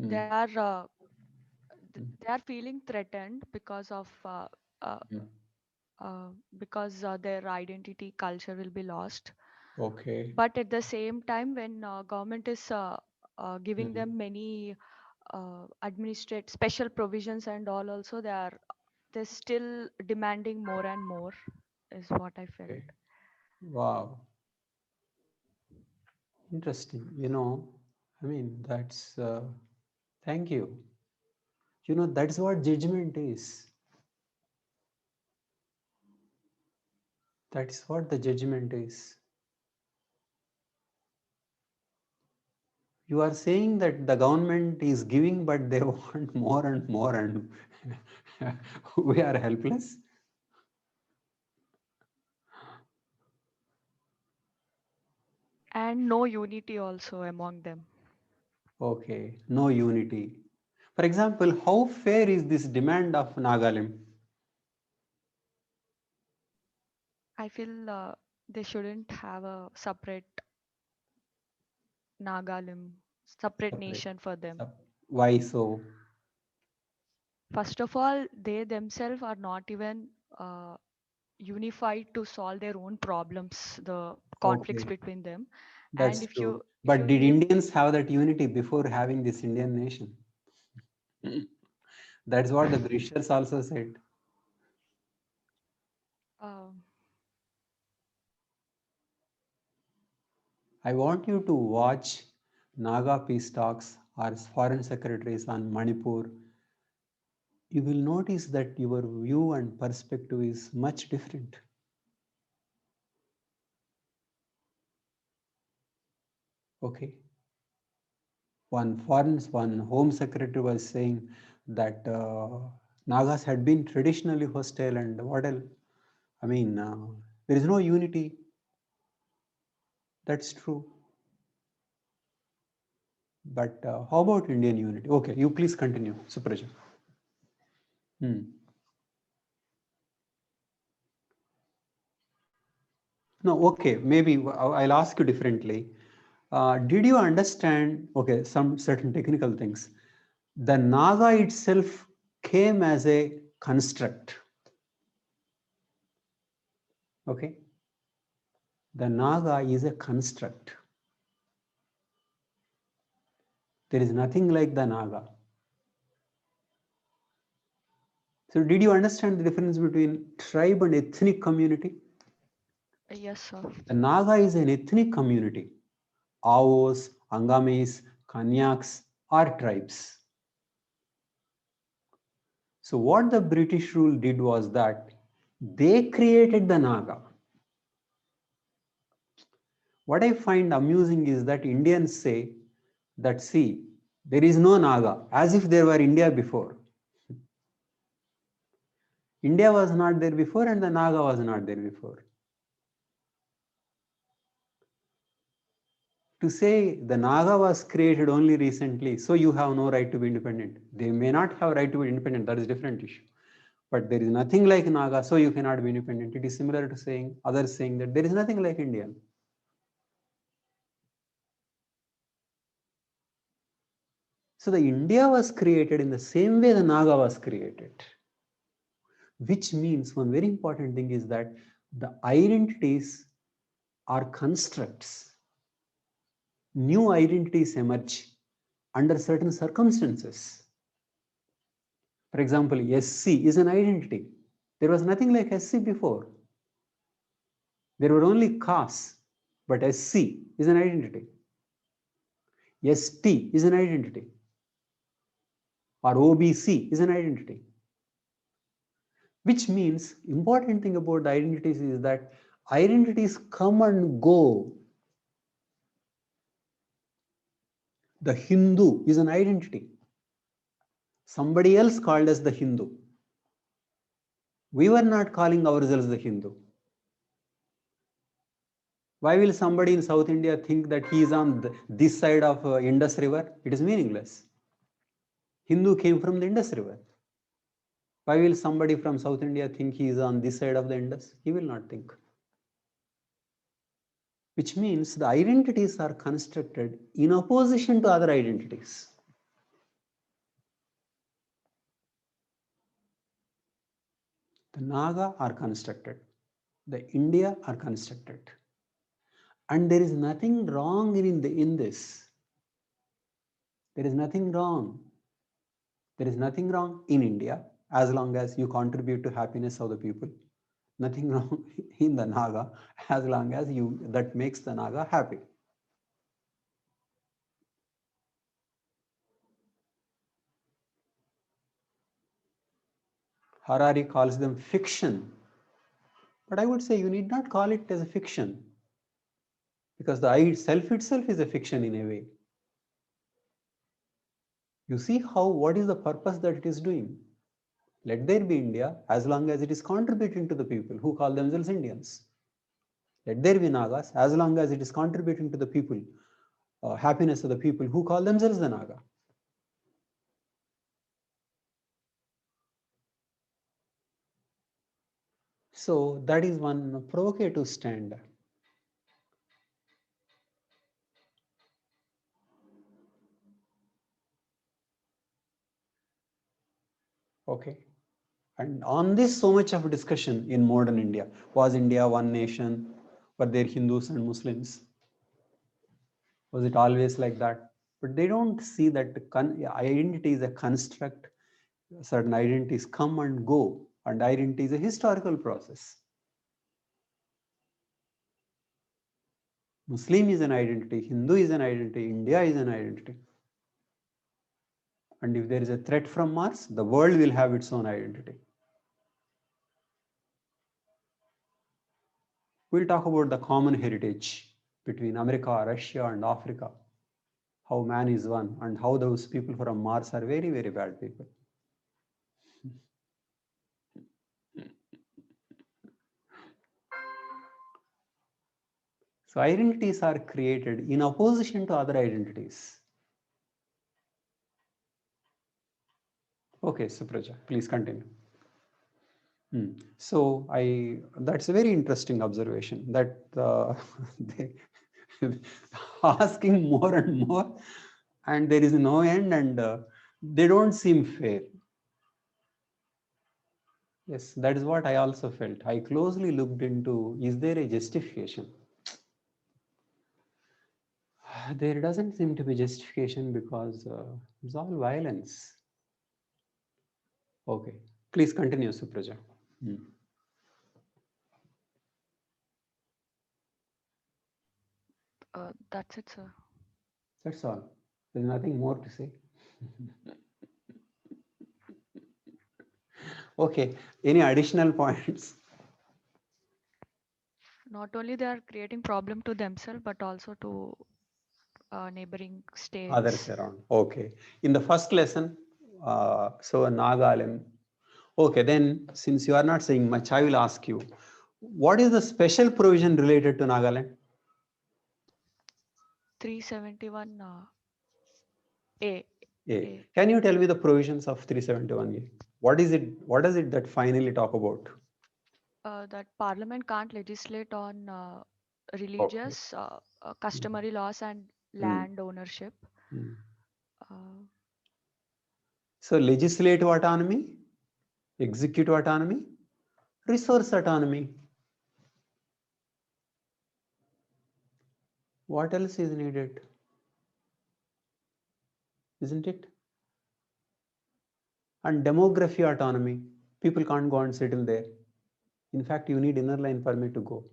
they Mm. are Mm. they are feeling threatened uh, Mm. because their identity culture will be lost. Okay. But at the same time, when government is giving Mm. them many administrate special provisions and all, also they're still demanding more and more, is what I felt. Okay. Wow. Interesting. I mean, thank you. That's what judgment is. That's what the judgment is. You are saying that the government is giving, but they want more and more, and we are helpless. And no unity also among them. Okay, no unity. For example, how fair is this demand of Nagalim? I feel they shouldn't have a separate Nagalim, separate Separate. nation for them. Why so? First of all, they themselves are not even uh, unified to solve their own problems, the conflicts Okay, between them. And that's if you true. if But you did name Indians have that unity before having this Indian nation? That's what the Britishers also said. uh, I want you to watch Naga peace talks or foreign secretaries on Manipur. You will notice that your view and perspective is much different. Okay. One home secretary was saying that Nagas had been traditionally hostile, and what else? I mean, there is no unity. That's true. But how about Indian unity? Okay, you please continue, Supraja. Hmm. No, okay, maybe I'll ask you differently. Did you understand? Okay, some certain technical things. The Naga itself came as a construct. Okay, the Naga is a construct. There is nothing like the Naga. So, did you understand the difference between tribe and ethnic community? yes, sir. The Naga is an ethnic community. Aos, Angamis, Kanyaks are tribes. So, what the British rule did was that they created the Naga. What I find amusing is that Indians say that, see, there is no Naga, as if there were India before. India was not there before, and the Naga was not there before. To say the Naga was created only recently, so you have no right to be independent. They may not have right to be independent, that is a different issue. But there is nothing like Naga, so you cannot be independent. It is similar to saying others saying that there is nothing like Indian. So the India was created in the same way the Naga was created, which means one very important thing is that the identities are constructs. New identities emerge under certain circumstances. For example, SC is an identity. There was nothing like SC before. There were only castes, but SC is an identity. ST is an identity, or OBC is an identity. Which means important thing about the identities is that identities come and go. The Hindu is an identity. Somebody else called us the Hindu. We were not calling ourselves the Hindu. Why will somebody in South India think that he is on this side of Indus River? It is meaningless. Hindu came from the Indus River. Why will somebody from South India think he is on this side of the Indus? He will not think. Which means the identities are constructed in opposition to other identities. The Naga are constructed. The India are constructed. And there is nothing wrong in this. There is nothing wrong. There is nothing wrong in India as long as you contribute to happiness of the people. Nothing wrong in the Naga as long as that makes the Naga happy. Harari calls them fiction. But I would say you need not call it as a fiction because the I itself is a fiction in a way. You see what is the purpose that it is doing? Let there be India as long as it is contributing to the people who call themselves Indians. Let there be Nagas as long as it is contributing to the people, happiness of the people who call themselves the Naga. So that is one provocative stand. Okay. And on this, so much of a discussion in modern India. Was India one nation? Were there Hindus and Muslims? Was it always like that? But they don't see that identity is a construct. Certain identities come and go, and identity is a historical process. Muslim is an identity, Hindu is an identity, India is an identity. And if there is a threat from Mars, the world will have its own identity. We'll talk about the common heritage between America, Russia, and Africa. How man is one, and how those people from Mars are very, very bad people. So identities are created in opposition to other identities. Okay, Supraja, please continue. So that's a very interesting observation that they asking more and more, and there is no end, and they don't seem fair. Yes, that is what I also felt. I closely looked into, is there a justification? There doesn't seem to be justification because it's all violence. Okay, please continue, Supraja. That's it, sir. That's all. There's nothing more to say. Okay, any additional points? Not only they are creating problem to themselves, but also to neighboring Others states. around. Okay. In the first lesson, so Nagalim. Okay, then since you are not saying much, I will ask you, what is the special provision related to Nagaland? 371 A. A. A. Can you tell me the provisions of 371A? What is it? What does it that finally talk about? That Parliament can't legislate on Okay. religious, customary laws and Hmm. land ownership. Hmm. Uh, So legislative autonomy, executive autonomy, resource autonomy. What else is needed? Isn't it? And demography autonomy. People can't go and settle there. In fact, you need inner line permit to go.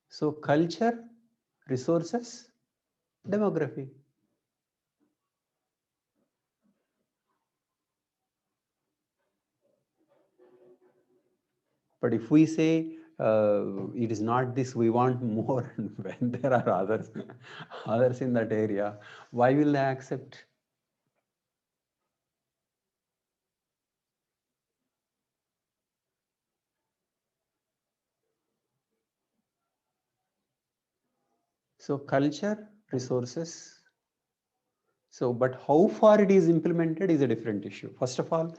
So culture, resources, demography. But if we say it is not this, we want more, when there are others, others in that area, why will they accept? So culture, resources. So, but how far it is implemented is a different issue. First of all,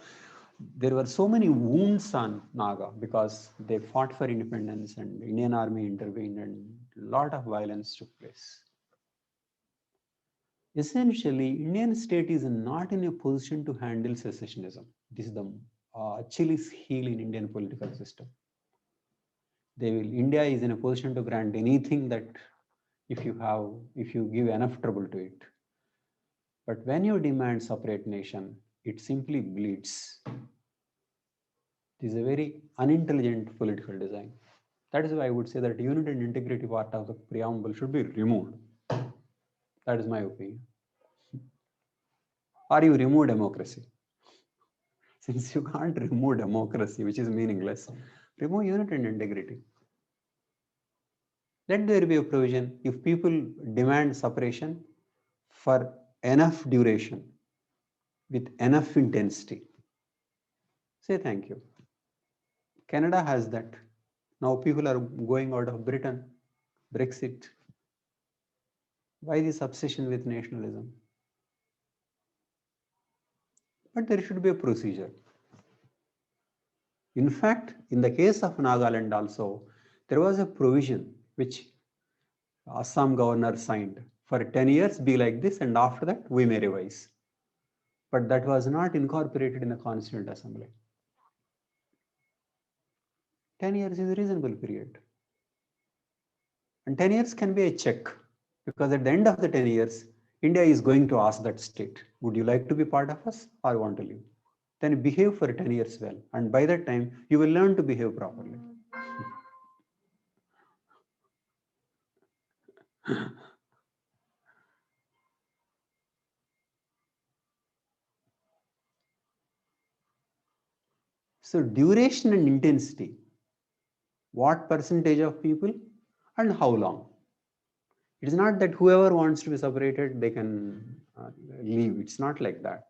there were so many wounds on Naga because they fought for independence and Indian army intervened and a lot of violence took place. Essentially, Indian state is not in a position to handle secessionism. This is the Achilles heel in Indian political system. India is in a position to grant anything that if you give enough trouble to it. But when you demand separate nation, it simply bleeds. This is a very unintelligent political design. That is why I would say that unity and integrity part of the preamble should be removed. That is my opinion. Or you remove democracy. Since you can't remove democracy, which is meaningless, remove unity and integrity. Let there be a provision if people demand separation for enough duration with enough intensity. Say thank you. Canada has that. Now people are going out of Britain, Brexit. Why this obsession with nationalism? But there should be a procedure. In fact, in the case of Nagaland also, there was a provision which Assam governor signed for 10 years be like this, and after that we may revise. But that was not incorporated in the Constituent Assembly. 10 years is a reasonable period. And 10 years can be a check, because at the end of the 10 years, India is going to ask that state, would you like to be part of us or want to leave? Then you behave for 10 years well. And by that time, you will learn to behave properly. So duration and intensity, what percentage of people and how long? It is not that whoever wants to be separated, they can leave. It's not like that.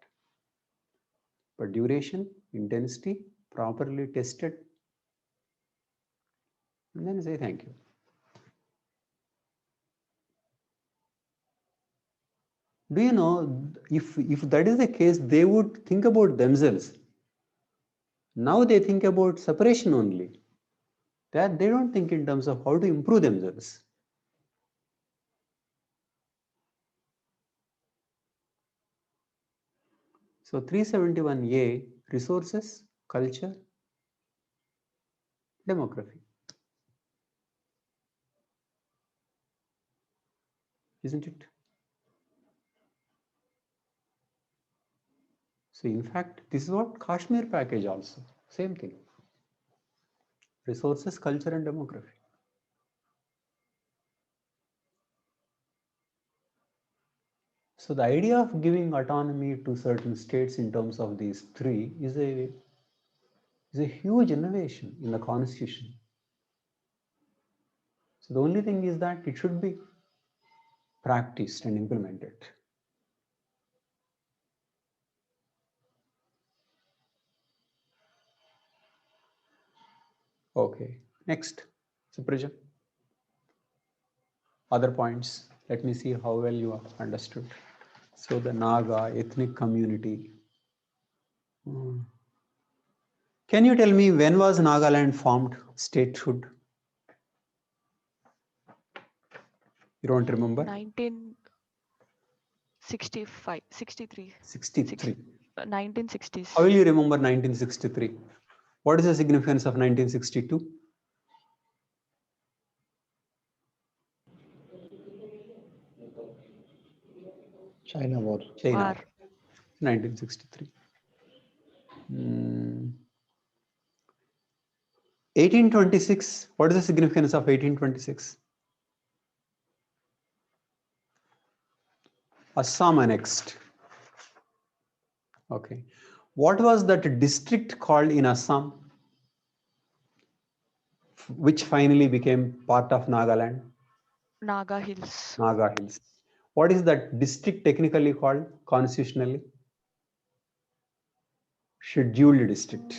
But duration, intensity, properly tested, and then say thank you. Do you know, if that is the case, they would think about themselves. Now they think about separation only. That they don't think in terms of how to improve themselves. So 371A, resources, culture, demography. Isn't it? So in fact, this is what Kashmir package also. Same thing. Resources, culture and demography. So the idea of giving autonomy to certain states in terms of these three is a huge innovation in the constitution. So the only thing is that it should be practiced and implemented. Okay, next, Supraja. Other points. Let me see how well you have understood. So the Naga ethnic community. Can you tell me when was Nagaland formed statehood? You don't remember? 1965, 63. 63. 1960s. How will you remember 1963? What is the significance of 1962? China War. China War. 1963. 1826. What is the significance of 1826? Assam annexed. Okay. What was that district called in Assam, which finally became part of Nagaland? Naga Hills. Naga Hills. What is that district technically called constitutionally? Scheduled district.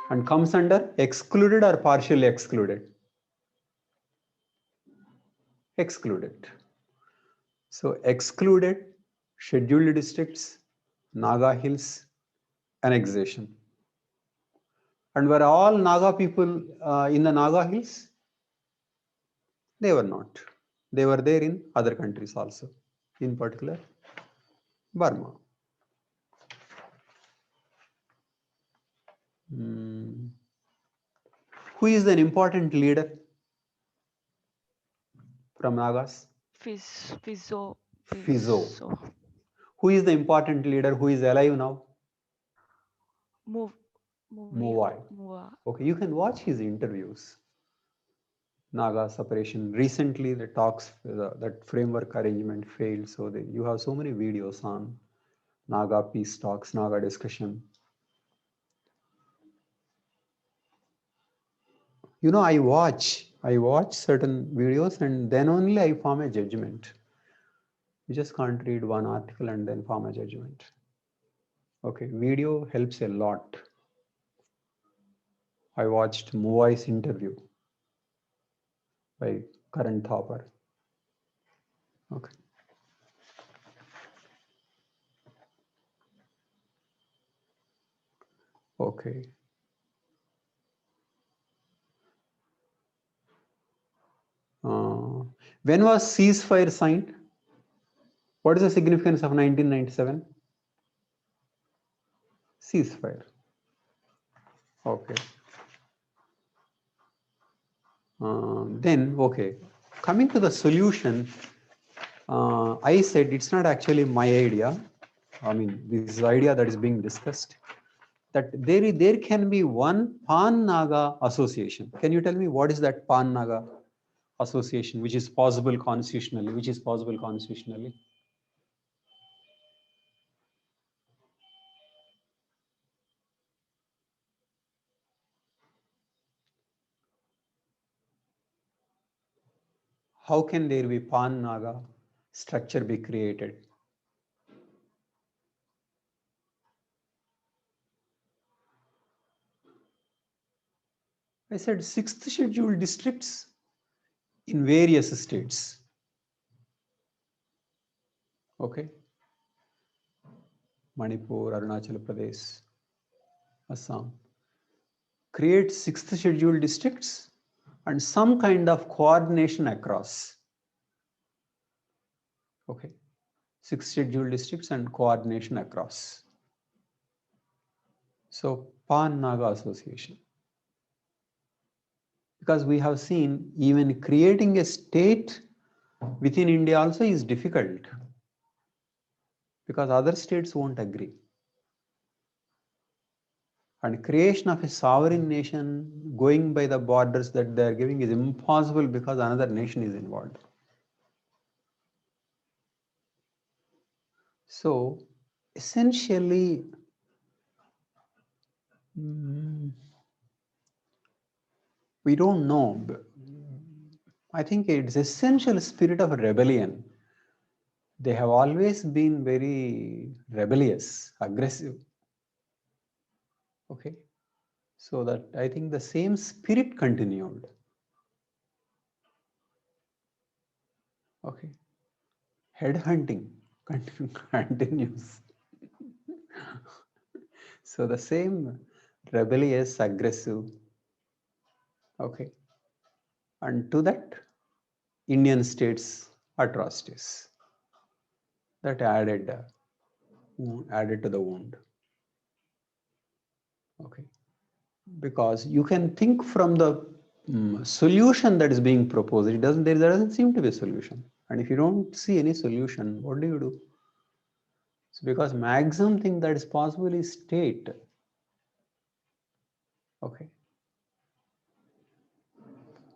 And comes under excluded or partially excluded? Excluded. So excluded, scheduled districts, Naga Hills, annexation. And were all Naga people in the Naga Hills? They were not. They were there in other countries also. in particular Burma. Who is an important leader from Nagas? Fizo. Fizo. Who is the important leader who is alive now? Muvai. Okay, you can watch his interviews. Naga separation. Recently, the talks, that framework arrangement failed. So you have so many videos on Naga peace talks, Naga discussion. You know, I watch certain videos and then only I form a judgment. You just can't read one article and then form a judgment. Okay, video helps a lot. I watched Muvai's interview by Karan Thapar. Okay. Okay. When was ceasefire signed? What is the significance of 1997? Ceasefire. Okay. Then, okay. Coming to the solution, I said it's not actually my idea. I mean, this is the idea that is being discussed. That there can be one pan-Naga association. Can you tell me what is that pan-Naga association, which is possible constitutionally? Which is possible constitutionally? How can there be pan-Naga structure be created? I said sixth scheduled districts in various states. Okay. Manipur, Arunachal Pradesh, Assam. Create sixth scheduled districts and some kind of coordination across. Okay. Six scheduled districts and coordination across. So pan-Naga association. Because we have seen even creating a state within India also is difficult because other states won't agree. And creation of a sovereign nation going by the borders that they are giving is impossible because another nation is involved. So essentially, we don't know. I think it's essential spirit of rebellion. They have always been very rebellious, aggressive. Okay. So that I think the same spirit continued. Okay. Headhunting continues. So the same rebellious, aggressive. Okay. And to that, Indian states atrocities that added to the wound. Okay. Because you can think from the solution that is being proposed, there doesn't seem to be a solution. And if you don't see any solution, what do you do? So because maximum thing that is possible is state. Okay.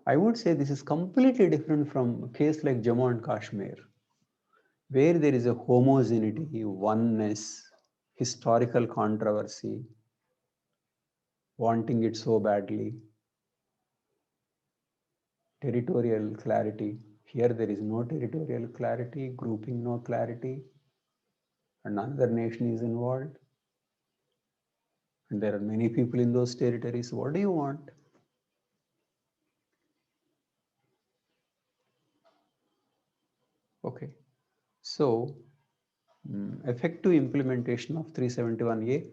I would say this is completely different from a case like Jammu and Kashmir, where there is a homogeneity, oneness, historical controversy, wanting it so badly, territorial clarity. Here there is no territorial clarity, grouping no clarity, and another nation is involved. And there are many people in those territories. What do you want? Okay. So, effective implementation of 371A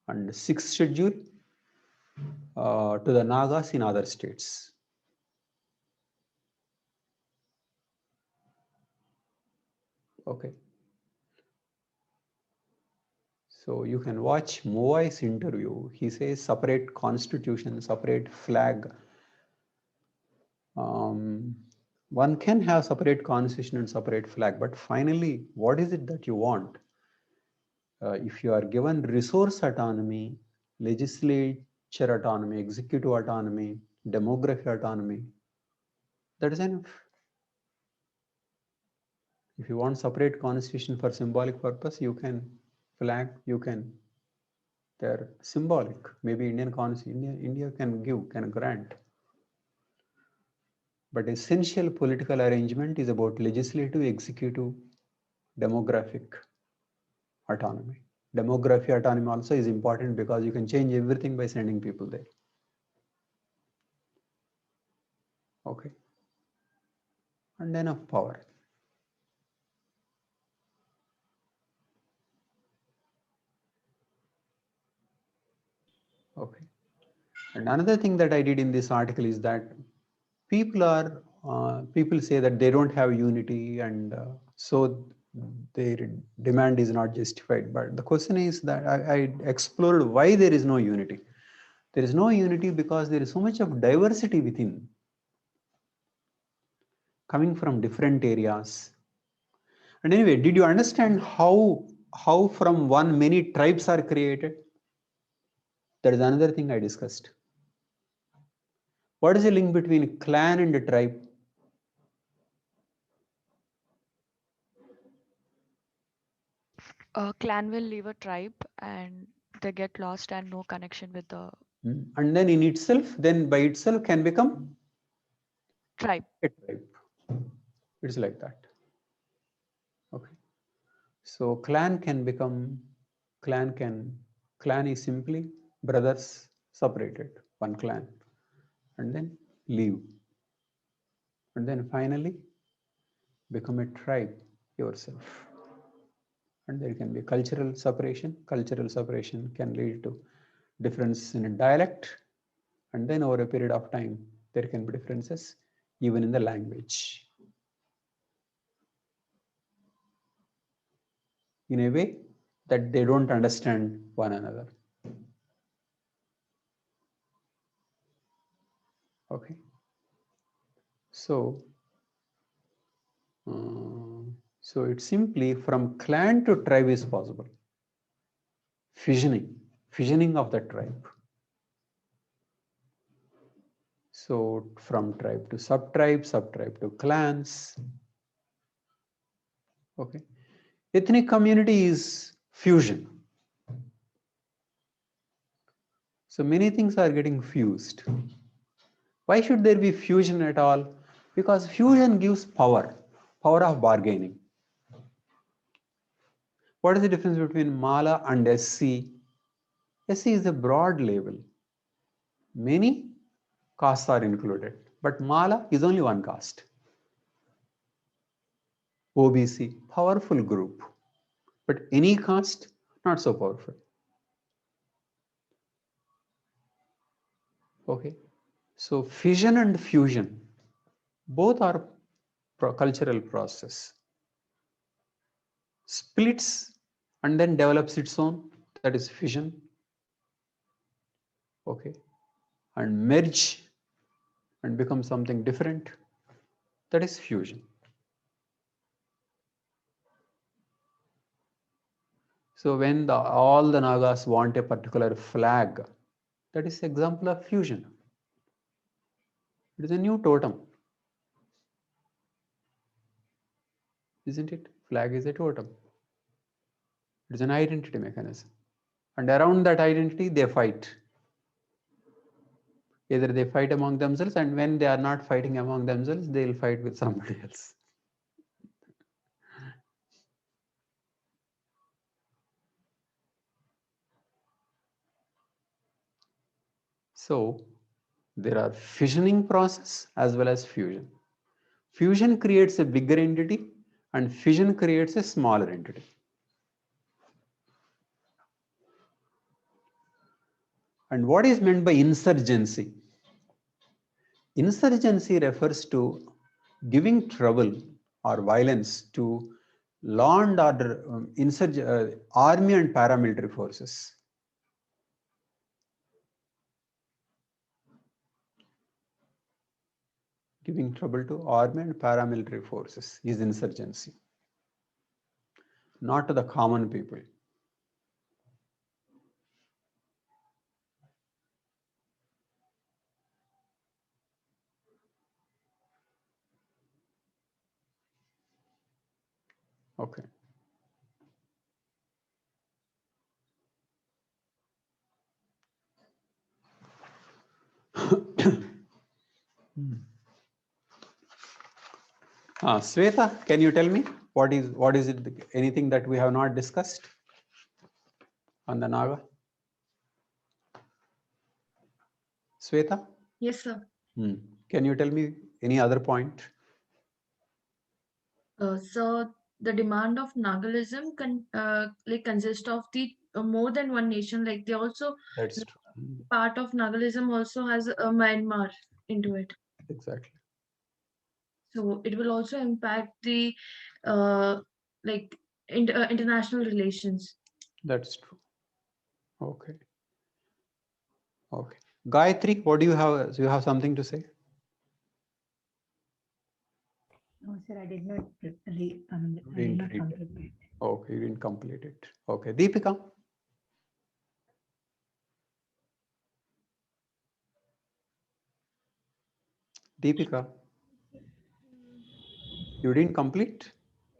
and sixth schedule to the Nagas in other states. Okay. So you can watch Moai's interview. He says separate constitution, separate flag. One can have separate constitution and separate flag, but finally, what is it that you want? If you are given resource autonomy, legislature autonomy, executive autonomy, demography autonomy, that is enough. If you want separate constitution for symbolic purpose, you can flag, you can. They're symbolic. Maybe Indian constitution, India can grant. But essential political arrangement is about legislative, executive, demographic autonomy. Demography autonomy also is important because you can change everything by sending people there. Okay. And enough power. Okay. And another thing that I did in this article is that people say that they don't have unity, and so their demand is not justified. But the question is that I explored why there is no unity. There is no unity because there is so much of diversity within, coming from different areas. And anyway, did you understand how from one many tribes are created? That is another thing I discussed. What is the link between clan and a tribe? A clan will leave a tribe and they get lost and no connection with the And then in itself, then by itself can become tribe. a tribe. It's like that. Okay. So clan can become, clan is simply brothers separated, one clan, and then leave. And then finally become a tribe yourself. And there can be cultural separation. Cultural separation can lead to difference in a dialect, and then over a period of time, there can be differences even in the language. In a way that they don't understand one another. Okay. So, so it's simply from clan to tribe is possible. Fissioning of the tribe. So from tribe to subtribe, subtribe to clans. Okay. Ethnic community is fusion. So many things are getting fused. Why should there be fusion at all? Because fusion gives power of bargaining. What is the difference between Mala and SC? SC is a broad label. Many castes are included, but Mala is only one caste. OBC, powerful group, but any caste, not so powerful. Okay, so fission and fusion, both are cultural process. Splits and then develops its own, that is fission. Okay, and merge and become something different, that is fusion. So when all the Nagas want a particular flag, that is example of fusion. It is a new totem, isn't it? Flag is a totem. It is an identity mechanism. And around that identity, they fight. Either they fight among themselves, and when they are not fighting among themselves, they will fight with somebody else. So there are fissioning process as well as fusion. Fusion creates a bigger entity and fission creates a smaller entity. And what is meant by insurgency? Insurgency refers to giving trouble or violence to law and order, army and paramilitary forces. Giving trouble to army and paramilitary forces is insurgency, not to the common people. Okay. Sweta, can you tell me what is it? Anything that we have not discussed on the Naga? Sweta? Yes, sir. Can you tell me any other point? So the demand of Nagalism consists of the more than one nation. Like they also That's true. part of Nagalism also has Myanmar into it. Exactly. So it will also impact the international relations. That's true. Okay. Okay. Gayatri, what do you have? Do you have something to say? No, sir, I did not complete it. Okay, you didn't complete it. Okay. Deepika? Deepika? You didn't complete?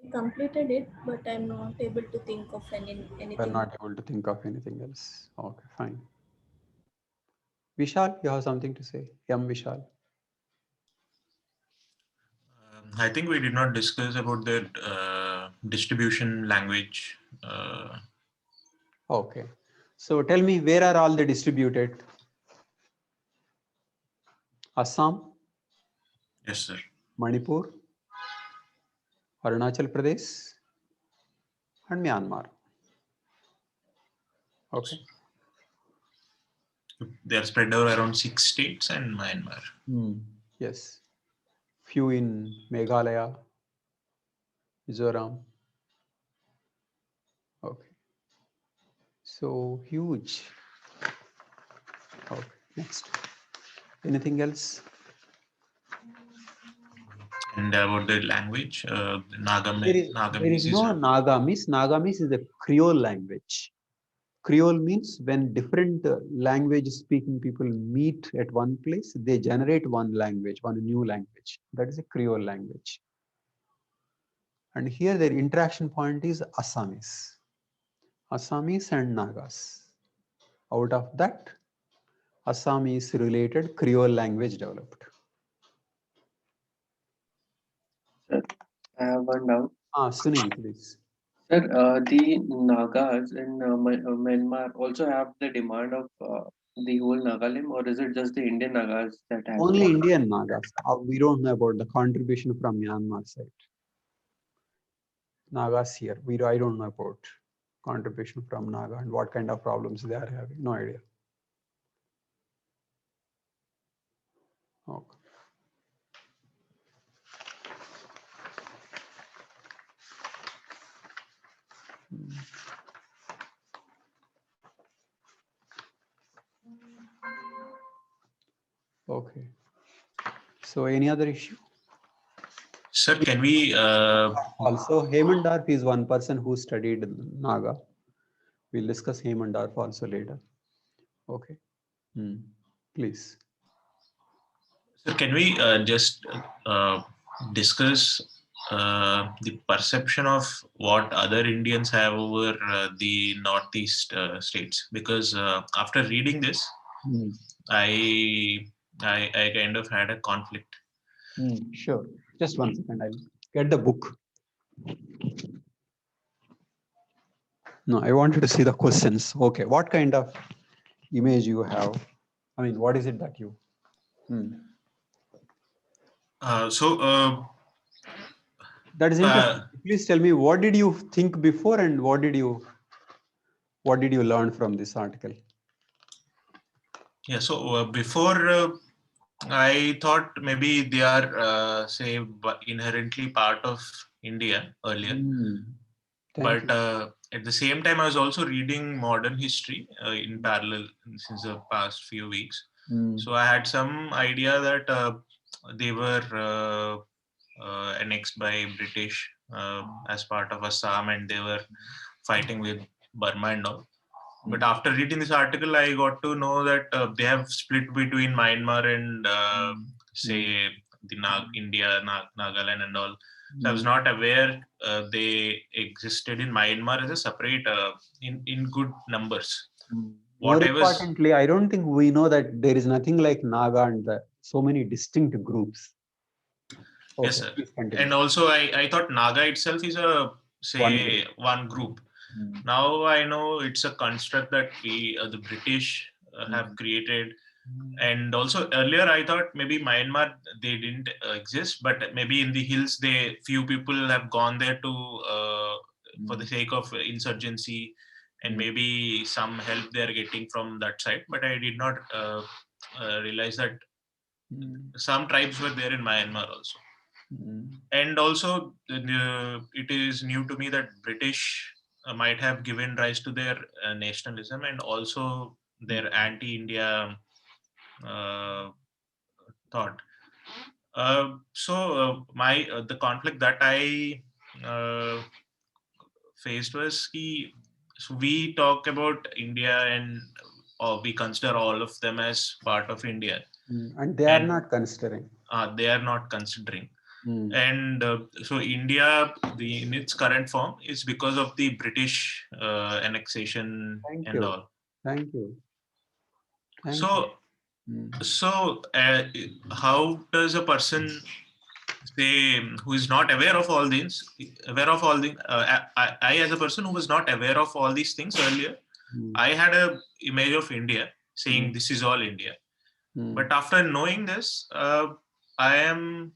I completed it, but I'm not able to think of anything. We're not able to think of anything else. Okay, fine. Vishal, you have something to say? Vishal. I think we did not discuss about the distribution language. Okay. So tell me, where are all the distributed? Assam? Yes, sir. Manipur? Arunachal Pradesh? And Myanmar. Okay. They are spread over around 6 states and Myanmar. Yes. Few in Meghalaya, Mizoram. Okay. So huge. Okay. Next. Anything else? And about the language, There is no Nagamese. Nagamese is a Creole language. Creole means when different language speaking people meet at one place, they generate one language, one new language. That is a Creole language. And here their interaction point is Assamese. Assamese and Nagas. Out of that, Assamese related Creole language developed. Sir, I have one doubt. Sunil, please. Sir, the Nagas in Myanmar also have the demand of the whole Nagalim, or is it just the Indian Nagas that have? Only Indian Nagas. We don't know about the contribution from Myanmar side. Nagas here. I don't know about contribution from Naga and what kind of problems they are having. No idea. Okay. Okay. So any other issue? Sir, can we Also, Heymandarf is one person who studied Naga. We'll discuss Heymandarf also later. Okay. Please. Sir, can we just discuss the perception of what other Indians have over the Northeast states? Because after reading this, I kind of had a conflict. Sure. Just one second. I'll get the book. No, I wanted to see the questions. Okay. What kind of image you have? I mean, what is it that you? That is interesting. Please tell me, what did you think before and what did you learn from this article? Yeah, so before I thought maybe they are say inherently part of India earlier. Thank But you. at the same time, I was also reading modern history in parallel since the past few weeks. So I had some idea that they were annexed by British as part of Assam, and they were fighting with Burma and all. But after reading this article, I got to know that they have split between Myanmar and say the India, Nagaland and all. So I was not aware they existed in Myanmar as a separate in good numbers. More What I was importantly, I don't think we know that there is nothing like Naga and so many distinct groups. Okay, yes, sir. please continue. And also I thought Naga itself is a say one group. Now I know it's a construct that the British have created. And also earlier I thought maybe Myanmar they didn't exist, but maybe in the hills few people have gone there to for the sake of insurgency, and maybe some help they are getting from that side. But I did not realize that some tribes were there in Myanmar also. And also it is new to me that British might have given rise to their nationalism and also their anti-India thought. So the conflict that I faced was so we talk about India and we consider all of them as part of India. And they are not considering. They are not considering. And so India, in its current form, is because of the British annexation and all. Thank you. So how does a person say who is not aware of all these, I as a person who was not aware of all these things earlier, I had a image of India saying this is all India. But after knowing this, I am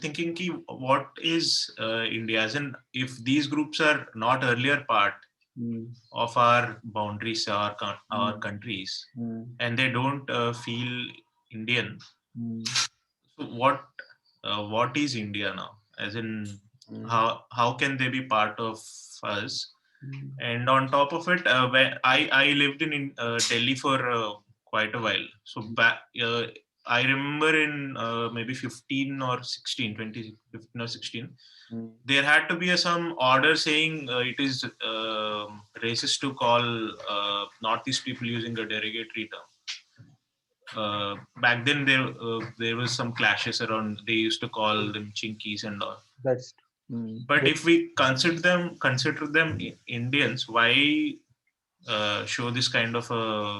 thinking what is India, as in if these groups are not earlier part of our boundaries, our countries, and they don't feel Indian. So what is India now? As in how can they be part of us? And on top of it, where I lived in Delhi for quite a while. So back I remember in maybe 15 or 16, 2015 or 16, there had to be some order saying it is racist to call Northeast people using a derogatory term. Back then there was some clashes around. They used to call them chinkies and all. That's but if we consider them Indians, why show this kind of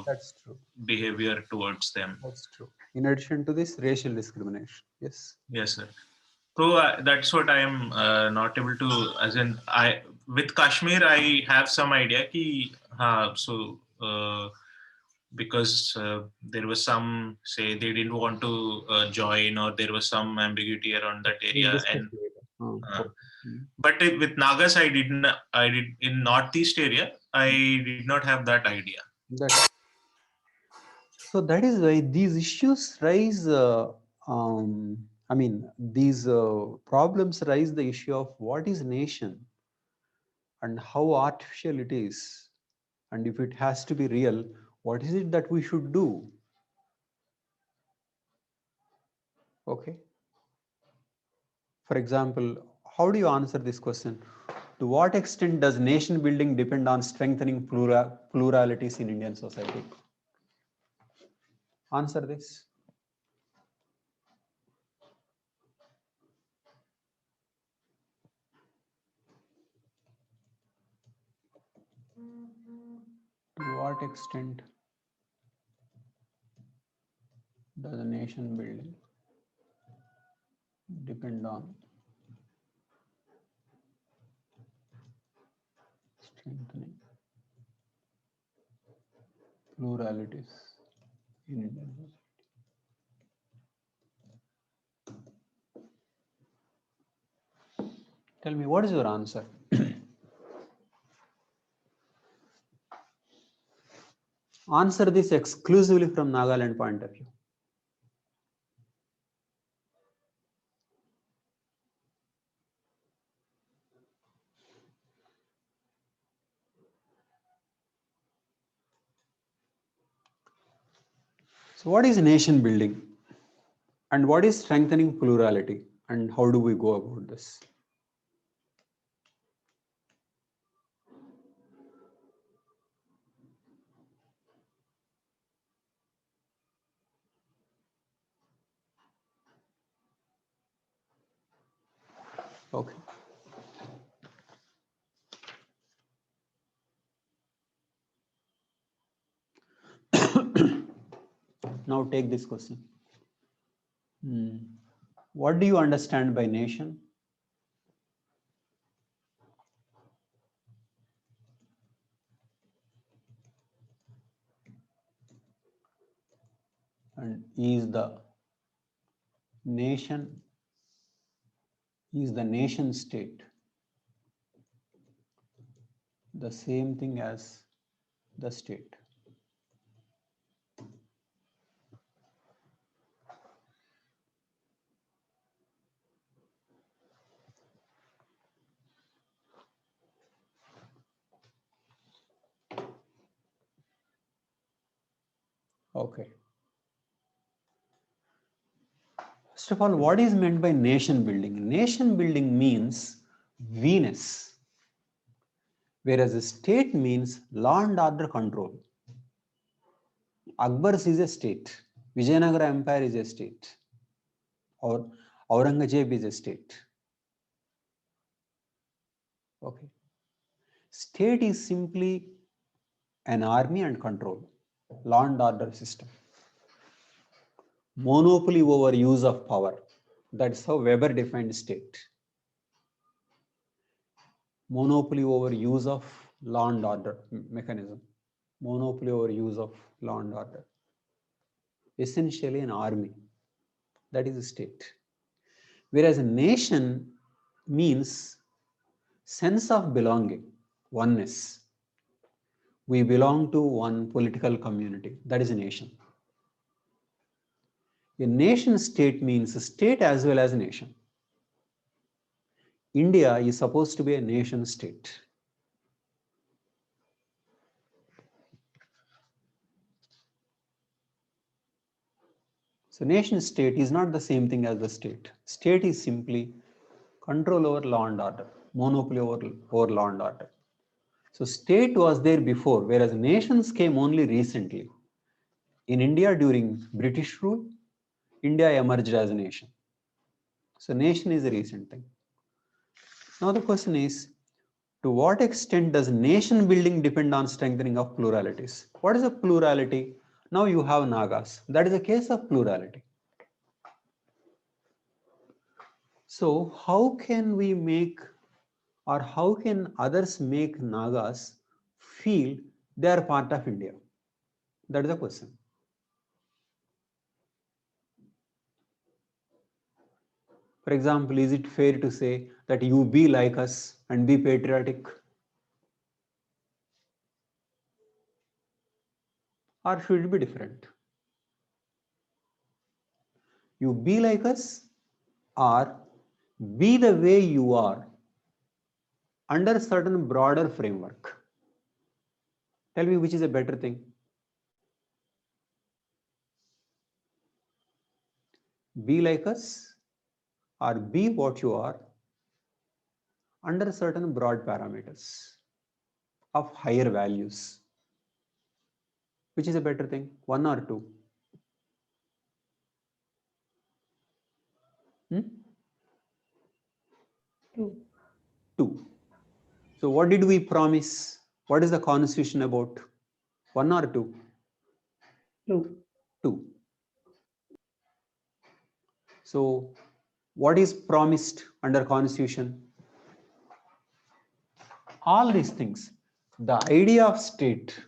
that's true behavior towards them? That's true. In addition to this, racial discrimination. Yes. Yes, sir. So that's what I am not able to. As in, with Kashmir, I have some idea. Because there was some say they didn't want to join, or there was some ambiguity around that area. And but with Nagas, I did in Northeast area. I did not have that idea. So that is why these issues rise. I mean, these problems rise the issue of what is nation and how artificial it is, and if it has to be real, what is it that we should do? Okay. For example, how do you answer this question? To what extent does nation building depend on strengthening pluralities in Indian society? Answer this. To what extent does a nation building depend on strengthening pluralities in Indian society? Tell me, what is your answer? Answer this exclusively from Nagaland point of view. So what is nation building? And what is strengthening plurality? And how do we go about this? Okay. Now take this question. What do you understand by nation? And is the nation state the same thing as the state? Okay. First of all, what is meant by nation building? Nation building means Venus, whereas a state means law and order control. Akbar's is a state. Vijayanagara Empire is a state. Or Aurangzeb is a state. Okay. State is simply an army and control, law and order system. Monopoly over use of power. That's how Weber defined state. Monopoly over use of law and order mechanism. Monopoly over use of law and order. Essentially an army. That is a state. Whereas a nation means sense of belonging, oneness. We belong to one political community. That is a nation. A nation state means a state as well as a nation. India is supposed to be a nation state. So nation state is not the same thing as the state. State is simply control over law and order, monopoly over law and order. So state was there before, whereas nations came only recently. In India during British rule, India emerged as a nation. So nation is a recent thing. Now the question is, to what extent does nation building depend on strengthening of pluralities? What is a plurality? Now you have Nagas. That is a case of plurality. So how can we make, or how can others make Nagas feel they are part of India? That is the question. For example, is it fair to say that you be like us and be patriotic? Or should it be different? You be like us or be the way you are under a certain broader framework. Tell me which is a better thing. Be like us or be what you are under certain broad parameters of higher values. Which is a better thing, one or two? Two. So what did we promise? What is the constitution about? One or two? Two. So what is promised under constitution? All these things. The idea of state,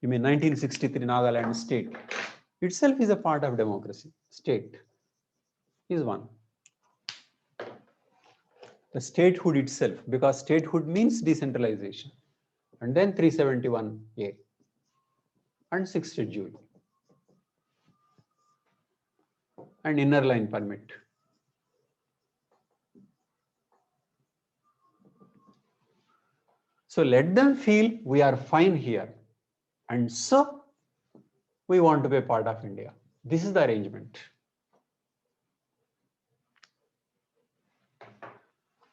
you mean 1963 Nagaland state, itself is a part of democracy. State is one. The statehood itself, because statehood means decentralization. And then 371A and 6th schedule and inner line permit. So let them feel we are fine here. And so we want to be a part of India. This is the arrangement.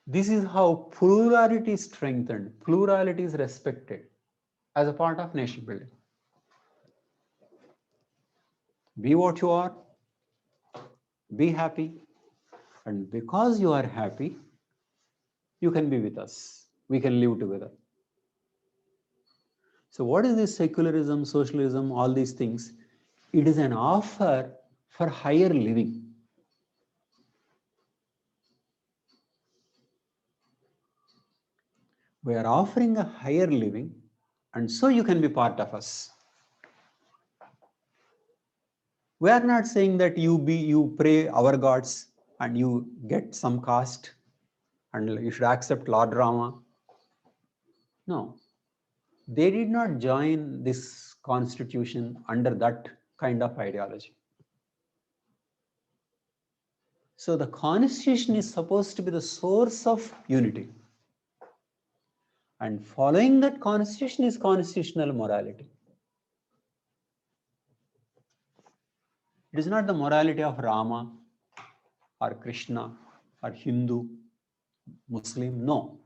This is how plurality is strengthened, plurality is respected as a part of nation building. Be what you are, be happy, and because you are happy, you can be with us. We can live together. So what is this secularism, socialism, all these things? It is an offer for higher living. We are offering a higher living, and so you can be part of us. We are not saying that you pray our gods and you get some caste and you should accept Lord Rama. No, they did not join this constitution under that kind of ideology. So the constitution is supposed to be the source of unity. And following that constitution is constitutional morality. It is not the morality of Rama or Krishna or Hindu, Muslim, no.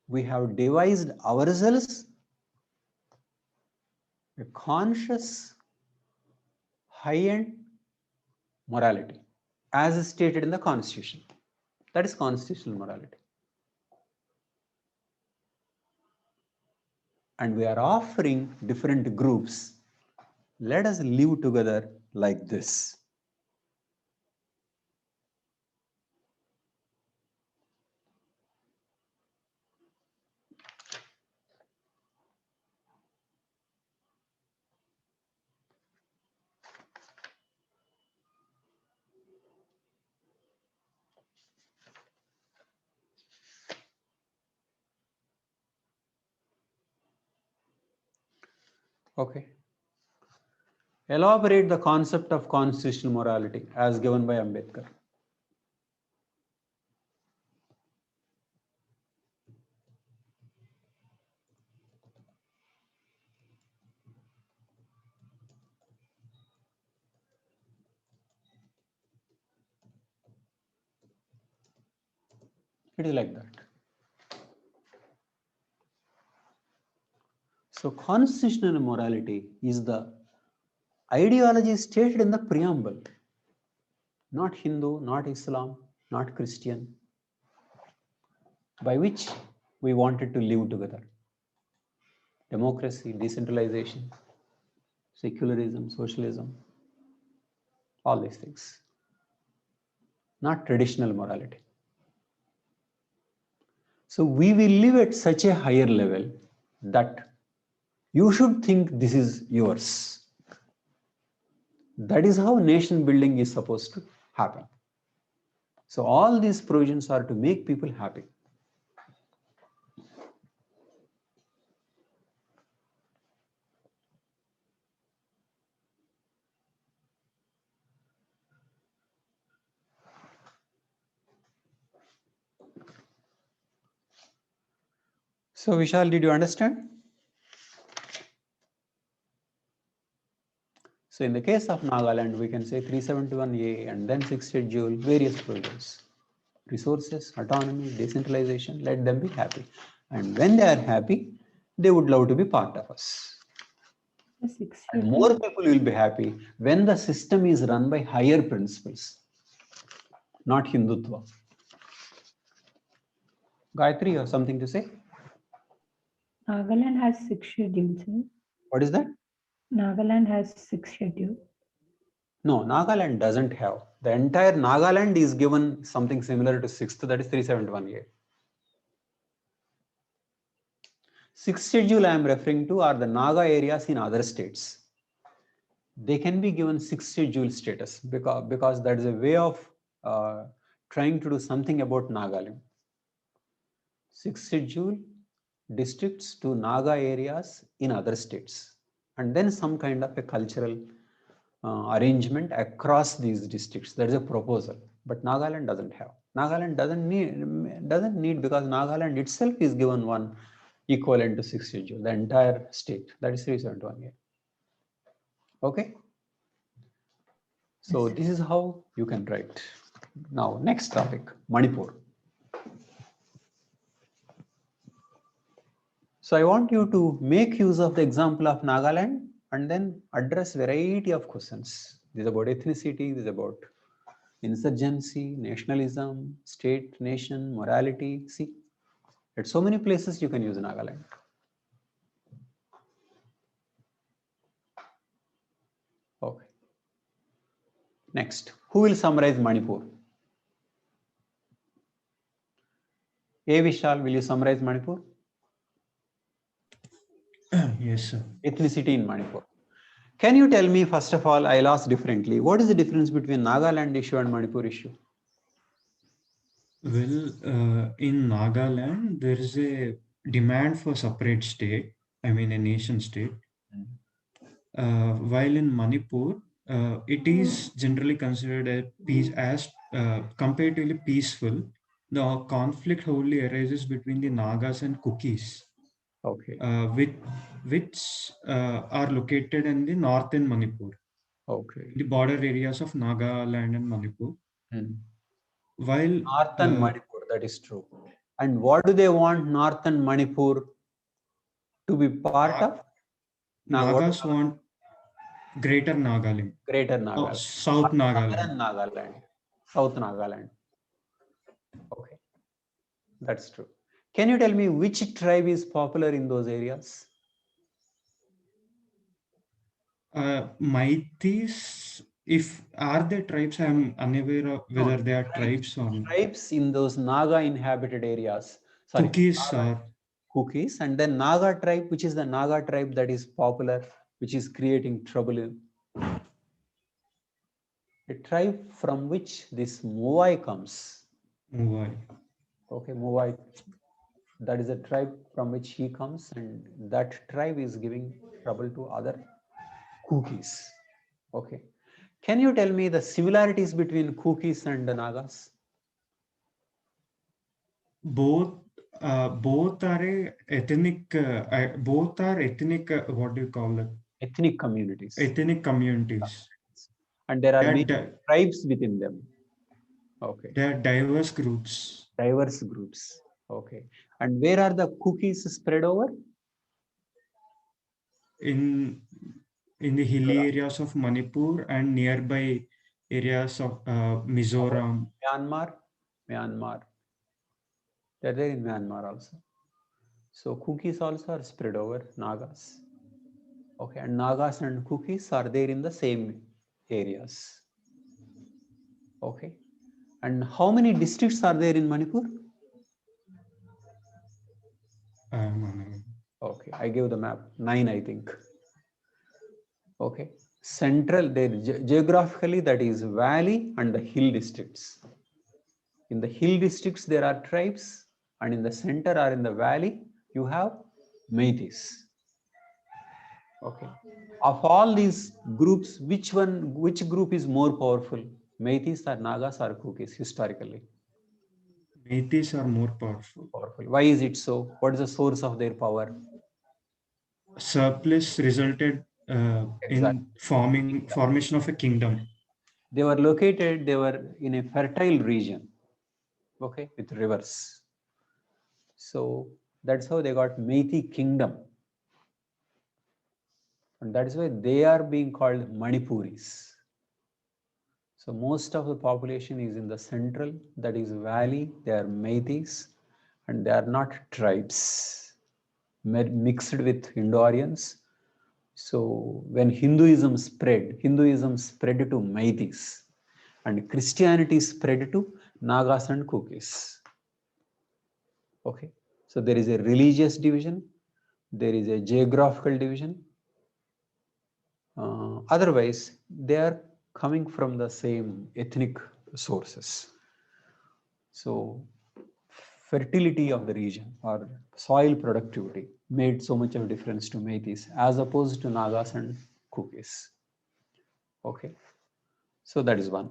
We have devised ourselves a conscious, high-end morality as stated in the constitution. That is constitutional morality. And we are offering different groups. Let us live together like this. Okay. Elaborate the concept of constitutional morality as given by Ambedkar. It is like that. So constitutional morality is the ideology stated in the preamble. Not Hindu, not Islam, not Christian, by which we wanted to live together. Democracy, decentralization, secularism, socialism, all these things. Not traditional morality. So we will live at such a higher level that you should think this is yours. That is how nation building is supposed to happen. So all these provisions are to make people happy. So Vishal, did you understand? So in the case of Nagaland, we can say 371A and then 6th schedule, various provisions. Resources, autonomy, decentralization, let them be happy. And when they are happy, they would love to be part of us. And more people will be happy when the system is run by higher principles, not Hindutva. Gayatri, you have something to say? Nagaland has 6 schedules. What is that? Nagaland has 6 schedules. No, Nagaland doesn't have. The entire Nagaland is given something similar to 6th, that is 371A. 6th schedule I am referring to are the Naga areas in other states. They can be given 6th schedule status because that is a way of trying to do something about Nagalim. 6th schedule districts to Naga areas in other states, and then some kind of a cultural arrangement across these districts. That is a proposal, but Nagaland doesn't have. Nagaland doesn't need because Nagaland itself is given one equivalent to 6th schedule, the entire state, that is 371A. Okay. So this is how you can write. Now, next topic, Manipur. So I want you to make use of the example of Nagaland and then address variety of questions. This is about ethnicity, this is about insurgency, nationalism, state, nation, morality. See, at so many places you can use Nagaland. Okay. Next, who will summarize Manipur? A. Vishal, will you summarize Manipur? Yes, sir. Ethnicity in Manipur. Can you tell me, first of all, I'll ask differently, what is the difference between Nagaland issue and Manipur issue? Well, in Nagaland, there is a demand for separate state, I mean a nation state. While in Manipur, it is generally considered a peace as comparatively peaceful. The conflict wholly arises between the Nagas and Kukis, Okay. which are located in the northern Manipur, Okay. the border areas of Nagaland and Manipur. While Northern Manipur, that is true. And what do they want Northern Manipur to be part of? Nagas want Greater Nagalim. Greater Nagaland. South Nagaland. Southern Nagaland. South Nagaland. Okay. That's true. Can you tell me which tribe is popular in those areas? Meities, if are they tribes, I'm unaware of whether they are tribes or not. Tribes in those Naga inhabited areas. Sorry, Kukis Naga, are Kukis, and then Naga tribe, which is the Naga tribe that is popular, which is creating trouble. A tribe from which this Moai comes. Moai. Okay, Moai. That is a tribe from which he comes, and that tribe is giving trouble to other Kukis. Okay. Can you tell me the similarities between Kukis and the Nagas? Both are ethnic. Both are ethnic. What do you call it? Ethnic communities. Ethnic communities. And there are many tribes within them. Okay. They are diverse groups. Diverse groups. Okay. And where are the Kukis spread over? In the hilly areas of Manipur and nearby areas of Mizoram. Myanmar. They're there in Myanmar also. So Kukis also are spread over Nagas. Okay, and Nagas and Kukis are there in the same areas. Okay. And how many districts are there in Manipur? Okay, I gave the map. 9, I think. Okay. Central, there geographically, that is valley and the hill districts. In the hill districts, there are tribes, and in the center or in the valley, you have Meities. Okay. Of all these groups, which group is more powerful? Meities or Nagas or Kukis historically? Meities are more powerful. Why is it so? What is the source of their power? Surplus resulted in formation of a kingdom. They were in a fertile region, okay, with rivers. So that's how they got Meitei kingdom. And that is why they are being called Manipuris. So most of the population is in the central, that is valley, they are Meitis, and they are not tribes mixed with Indo-Aryans. So when Hinduism spread to Meitis, and Christianity spread to Nagas and Kukis. Okay, so there is a religious division, there is a geographical division. Otherwise, they are coming from the same ethnic sources. So fertility of the region or soil productivity made so much of a difference to Meitis as opposed to Nagas and Kukis. Okay, so that is one.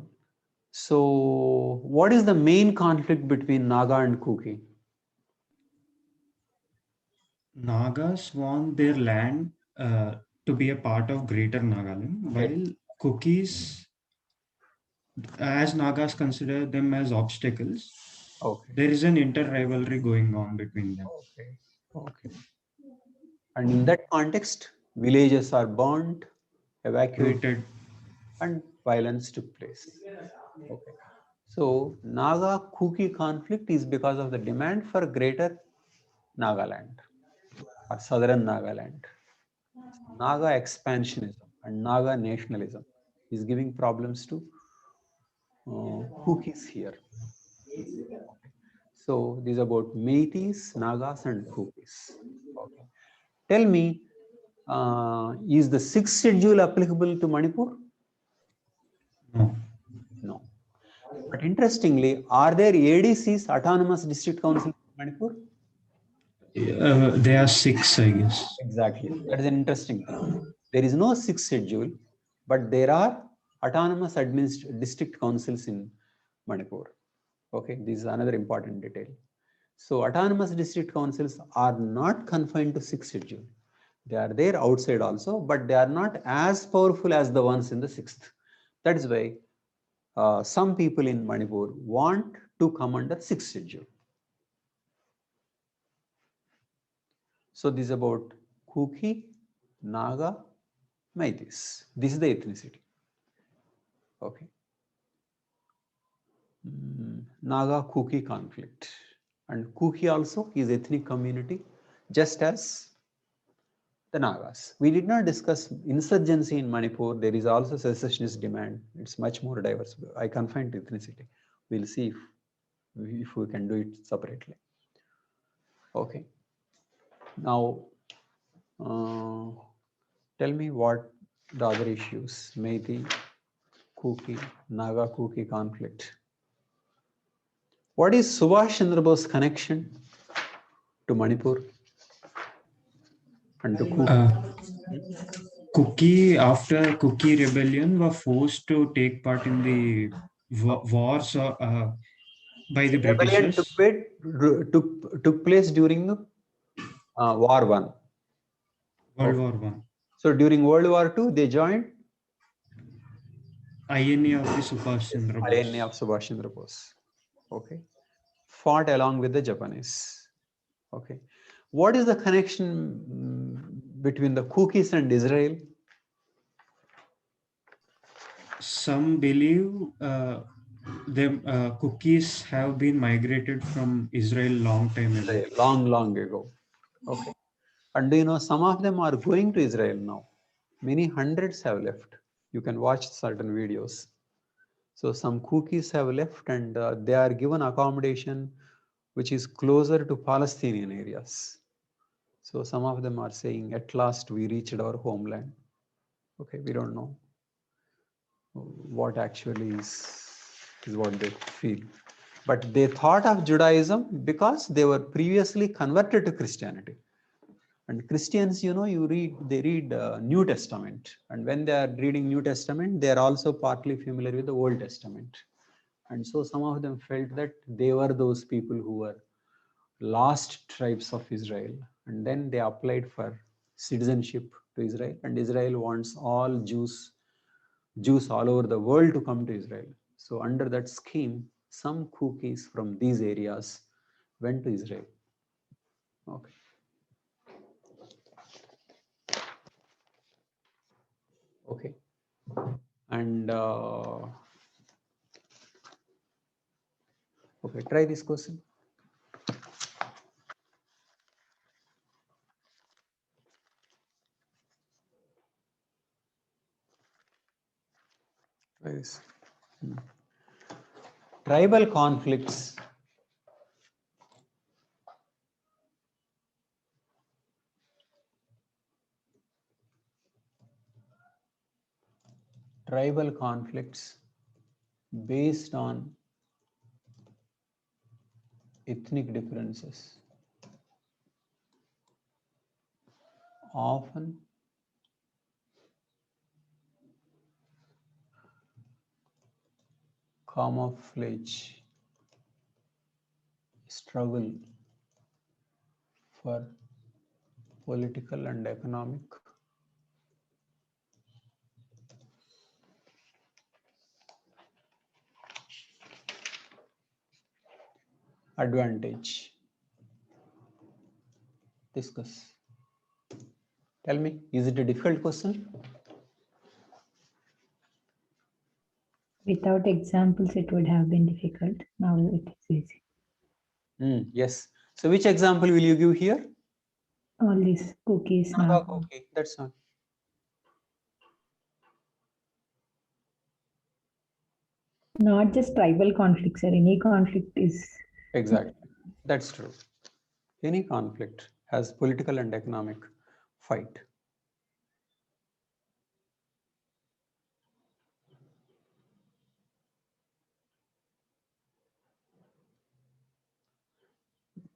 So what is the main conflict between Naga and Kuki? Nagas want their land to be a part of Greater Nagaland, while Kukis, as Nagas consider them as obstacles, Okay. there is an inter-rivalry going on between them. Okay. Okay. And in that context, villages are burned, evacuated, Rooted. and violence took place. Okay. So Naga Kuki conflict is because of the demand for greater Nagaland or southern Nagaland. Naga expansionism and Naga nationalism is giving problems to Kukis here. So this is about Meities, Nagas, and Kukis. Okay. Tell me, is the sixth schedule applicable to Manipur? No. No. But interestingly, are there ADCs, autonomous district council in Manipur? They are 6, I guess. Exactly. That is an interesting thing. There is no sixth schedule, but there are autonomous district councils in Manipur. Okay, this is another important detail. So autonomous district councils are not confined to sixth schedule. They are there outside also, but they are not as powerful as the ones in the sixth. That is why some people in Manipur want to come under sixth schedule. So this is about Kuki, Naga, Meities. This is the ethnicity. Okay. Naga Kuki conflict. And Kuki also is ethnic community, just as the Nagas. We did not discuss insurgency in Manipur. There is also secessionist demand. It's much more diverse. I confined to ethnicity. We'll see if we can do it separately. Okay. Now, tell me what the other issues, Meiti, Kuki, Naga Kuki conflict. What is Subhash Chandra Bose connection to Manipur and to Kuki? Kuki, after Kuki rebellion, were forced to take part in the wars by the Rebellion Britishers. took place during the War One. World War One. So during World War Two, they joined INA of the Subhash Chandra Bose. INA of Subhash Chandra Bose. Okay, fought along with the Japanese. Okay, what is the connection between the Kukis and Israel? Some believe the Kukis have been migrated from Israel long time ago. Long ago. Okay, and do you know some of them are going to Israel now? Many hundreds have left. You can watch certain videos. So some Kukis have left, and they are given accommodation which is closer to Palestinian areas. So some of them are saying, at last we reached our homeland. Okay, we don't know what actually is what they feel. But they thought of Judaism because they were previously converted to Christianity. And Christians, you know, they read New Testament. And when they are reading New Testament, they are also partly familiar with the Old Testament. And so some of them felt that they were those people who were lost tribes of Israel. And then they applied for citizenship to Israel. And Israel wants all Jews all over the world to come to Israel. So under that scheme, some Kukis from these areas went to Israel. Okay. Okay. And okay, try this question. Try this. Tribal conflicts based on ethnic differences often camouflage struggle for political and economic advantage? Discuss. Tell me, is it a difficult question? Without examples, it would have been difficult. Now it is easy. Yes. So which example will you give here? All these cookies Naga, now. Kuki, that's all. Not just tribal conflicts, sir. Any conflict is. Exactly. That's true. Any conflict has political and economic fight.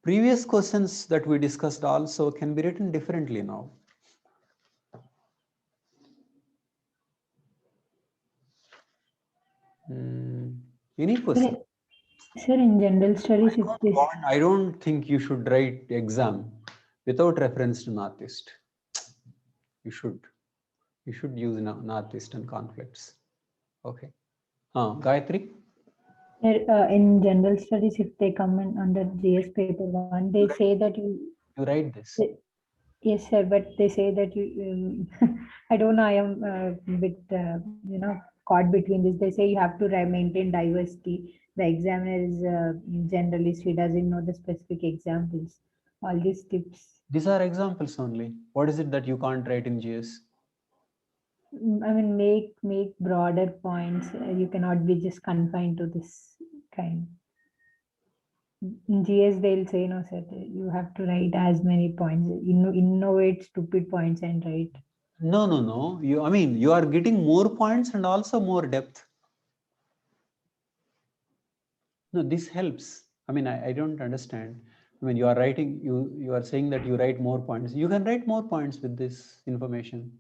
Previous questions that we discussed also can be written differently now. Any question? Sir, in general studies, if this. I don't think you should write exam without reference to Northeast. You should use Northeastern conflicts. Okay. Gayatri? In general studies, if they come in under GS paper 1, they say that you write this. Yes, sir, but they say that you. I don't know. I am a bit, caught between this. They say you have to maintain diversity. The examiner is generalist. He doesn't know the specific examples. All these tips. These are examples only. What is it that you can't write in GS? I mean, make broader points. You cannot be just confined to this kind. In GS, they'll say, no, sir, you have to write as many points. Innovate stupid points and write. No. You are getting more points and also more depth. No, this helps. I don't understand. You are writing, you are saying that you write more points. You can write more points with this information.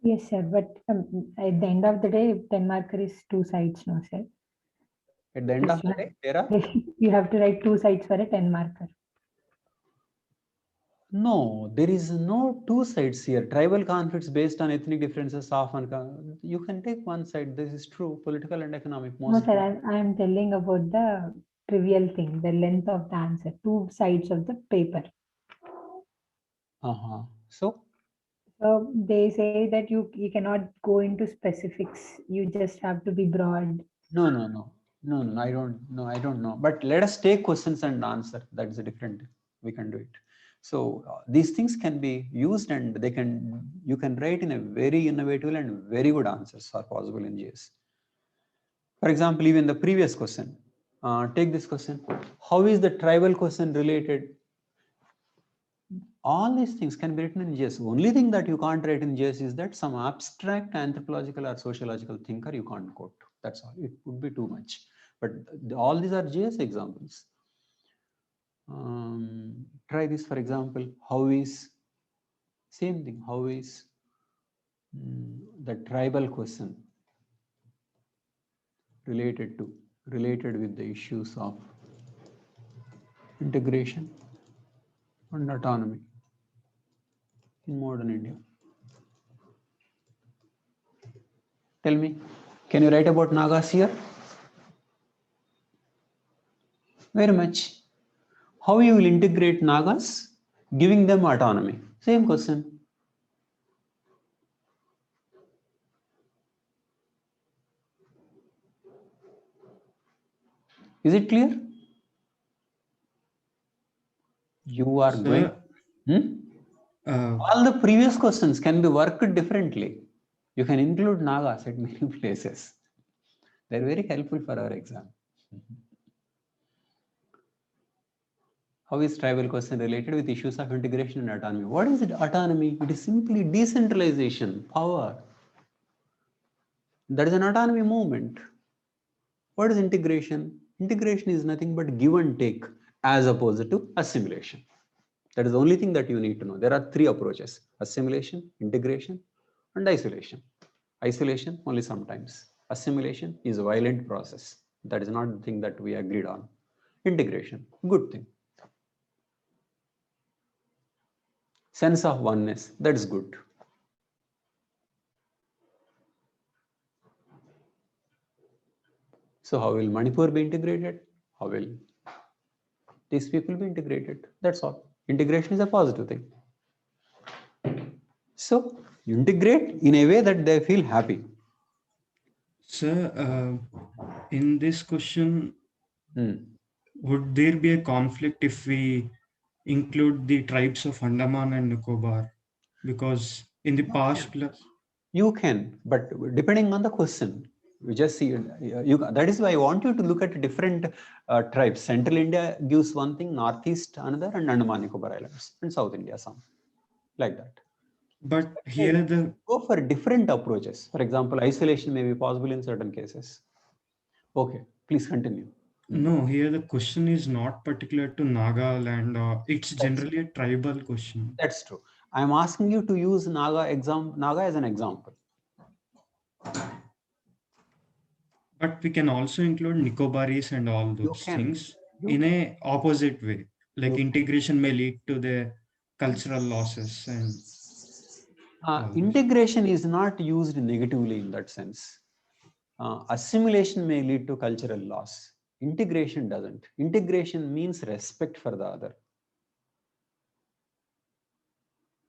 Yes, sir. But at the end of the day, 10 marker is 2 sides, no, sir. At the end of the day, there are? You have to write 2 sides for a 10 marker. No, there is no 2 sides here. Tribal conflicts based on ethnic differences often, you can take one side. This is true, political and economic. No, sir, I am telling about the trivial thing, the length of the answer, 2 sides of the paper. So they say that you cannot go into specifics. You just have to be broad. No, I don't know. But let us take questions and answer. That is a different. We can do it. So these things can be used, and you can write in a very innovative and very good answers are possible in GS. For example, even the previous question. Take this question. How is the tribal question related? All these things can be written in GS. Only thing that you can't write in GS is that some abstract anthropological or sociological thinker you can't quote. That's all. It would be too much. But all these are GS examples. Try this, for example. How is same thing? How is the tribal question related with the issues of integration and autonomy in modern India? Tell me, can you write about Nagas here? Very much. How you will integrate Nagas, giving them autonomy? Same question. Is it clear? You are going. All the previous questions can be worked differently. You can include Nagas at many places. They're very helpful for our exam. How is tribal question related with issues of integration and autonomy? What is it, autonomy? It is simply decentralization, power. That is an autonomy movement. What is integration? Integration is nothing but give and take as opposed to assimilation. That is the only thing that you need to know. There are 3 approaches: assimilation, integration, and isolation. Isolation only sometimes. Assimilation is a violent process. That is not the thing that we agreed on. Integration, good thing. Sense of oneness, that is good. So how will Manipur be integrated? How will These people be integrated. That's all. Integration is a positive thing. So integrate in a way that they feel happy. Sir, in this question, would there be a conflict if we include the tribes of Andaman and Nicobar? Because in the past class, You can, but depending on the question, we just see. That is why I want you to look at different tribes. Central India gives one thing, Northeast another, and Andaman Nicobar Islands, and South India some, like that. but here the Go for different approaches. For example, isolation may be possible in certain cases. Okay, please continue. no, here the question is not particular to Nagaland. It's generally a tribal question. That's true. I'm asking you to use Naga as an example. But we can also include Nicobaris and all You those can. things in a opposite way. Like integration may lead to the cultural losses and all those. Integration is not used negatively in that sense. Assimilation may lead to cultural loss. Integration doesn't. Integration means respect for the other.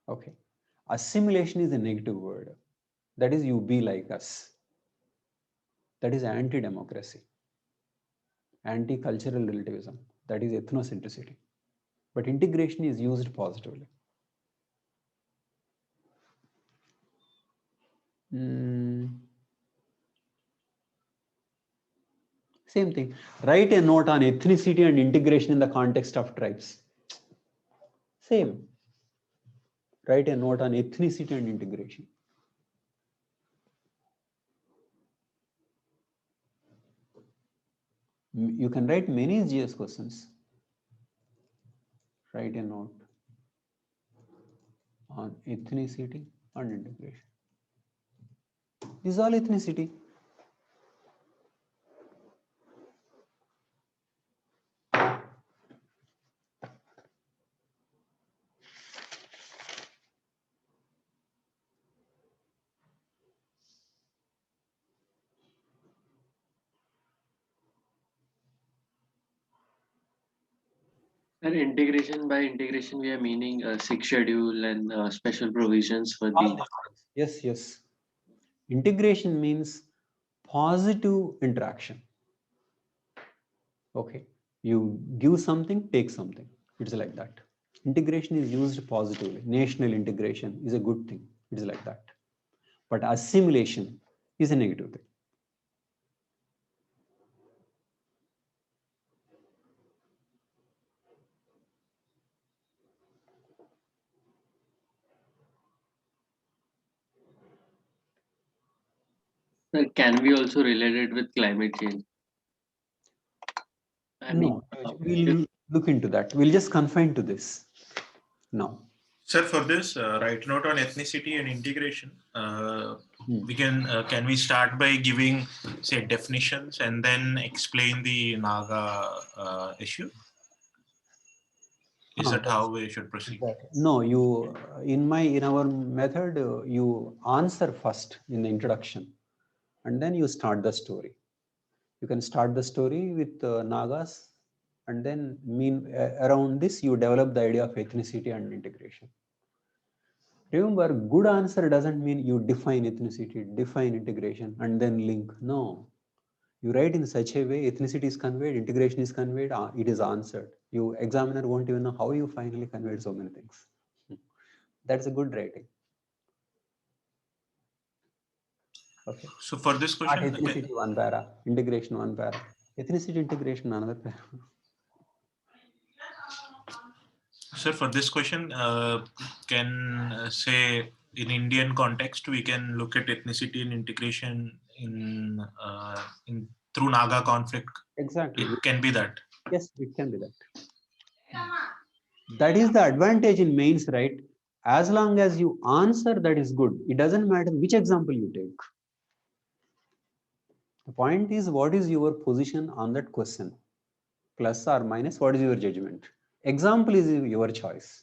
Okay. Assimilation is a negative word. That is, you be like us. That is anti-democracy, anti-cultural relativism. That is ethnocentricity. But integration is used positively. Same thing. Write a note on ethnicity and integration in the context of tribes. Same. Write a note on ethnicity and integration. You can write many GS questions. Write a note on ethnicity and integration. This is all ethnicity. And integration, by integration, we are meaning sixth schedule and special provisions for All the. these things. Yes, yes. Integration means positive interaction. Okay. You give something, take something. It's like that. Integration is used positively. National integration is a good thing. It is like that. But assimilation is a negative thing. Can we also relate it with climate change? I mean, No, we'll look into that. We'll just confine to this now. Sir, for this, write note on ethnicity and integration. We can we start by giving, say, definitions and then explain the Naga issue? Is that how we should proceed? Exactly. No, you in our method you answer first in the introduction, and then you start the story. You can start the story with Nagas, and then around this you develop the idea of ethnicity and integration. Remember, good answer doesn't mean you define ethnicity, define integration, and then link. No, you write in such a way, ethnicity is conveyed, integration is conveyed, it is answered. You examiner won't even know how you finally conveyed so many things. That's a good writing. Okay. So for this question, ethnicity one para, integration one para, ethnicity integration another para. sir, for this question, can say in Indian context, we can look at ethnicity and integration in through Naga conflict. Exactly. It can be that. Yes, it can be that. That is the advantage in mains, right? As long as you answer, that is good. It doesn't matter which example you take. The point is, what is your position on that question? Plus or minus, what is your judgment? Example is your choice.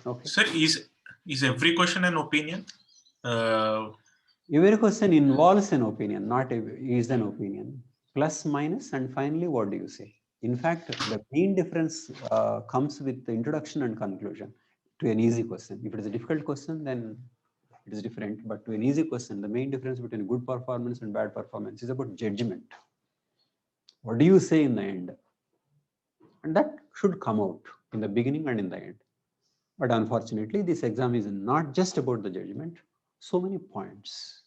Okay. Sir, is every question an opinion? Every question involves an opinion, not is an opinion. Plus, minus, and finally, what do you say? In fact, the main difference comes with the introduction and conclusion to an easy question. If it is a difficult question, then it is different. But to an easy question, the main difference between good performance and bad performance is about judgment. What do you say in the end? And that should come out in the beginning and in the end. But unfortunately, this exam is not just about the judgment. So many points.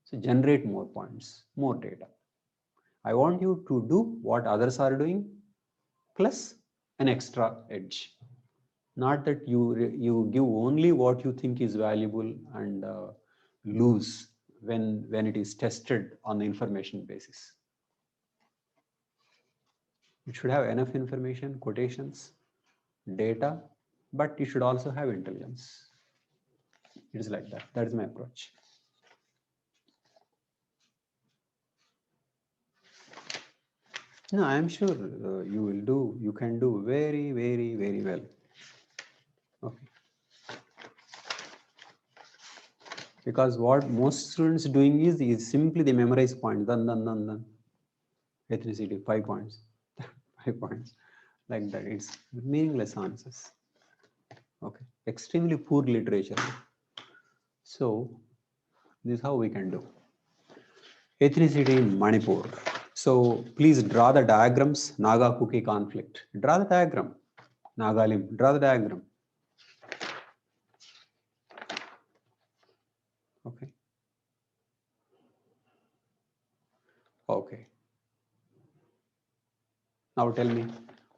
So generate more points, more data. I want you to do what others are doing plus an extra edge. Not that you give only what you think is valuable and lose when it is tested on the information basis. It should have enough information, quotations, data, but it should also have intelligence. It is like that. That is my approach. No, I am sure you can do very, very, very well. Okay. Because what most students doing is simply they memorize points, done. Ethnicity, 5 points, 5 points, like that. It's meaningless answers. Okay, extremely poor literature. So this is how we can do. Ethnicity in Manipur. So please draw the diagrams, Naga Kuki conflict. Draw the diagram. Nagalim, draw the diagram. Okay. Okay. Now tell me,